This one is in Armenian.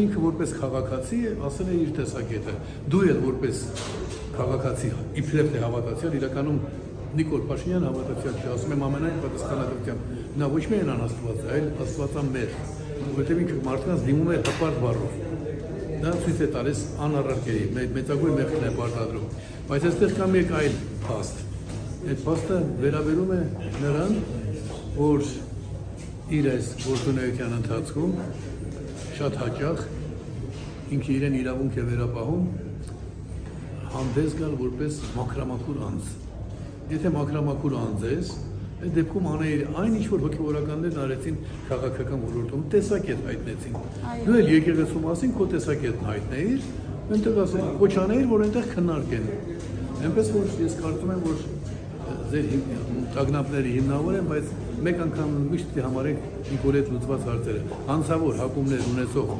ինքը որպես քաղաքացի ասել է իր տեսակետը։ Դու էլ որպես քաղաքացի իբրև թե հավատացյալ իրականում Նիկոլ Փաշինյանը հավատացյալ չի, ասում եմ ամենայն պատասխանատվությամբ։ Նա ոչ միայն անաստված է, այլ աստվածամեր, որովհետև ինքը մարդկանց դիմում է հպարտ բառով։ Դա ցույց է տալիս անառարկերի, մեծագույն մեղքն է պարտադրում։ Բայց այստեղ կա մեկ այլ փաստ։ Այդ փաստը վերաբերում է նրան, որ իր այս գործունեության ընթացքում շատ հաճախ ինքը իրեն իրավունք է վերապահում հանդես գալ որպես մաքրամաքուր անձ։ Եթե մաքրամաքուր անձ ես, այդ դեպքում անեիր այն ինչ որ հոգևորականներն արեցին քաղաքական ոլորտում, տեսակետ հայտնեցին։ Դու էլ եկեղեցու մասին քո տեսակետն հայտնեիր, այնտեղ ասել կոչ անեիր, որ այնտեղ քննարկեն։ Այնպես որ ես կարծում եմ, որ ձեր տագնապները հիմնավոր են, բայց մեկ անգամ միշտ համարեք Նիկոլի հետ լուծված հարցերը, անձավոր հակումներ ունեցող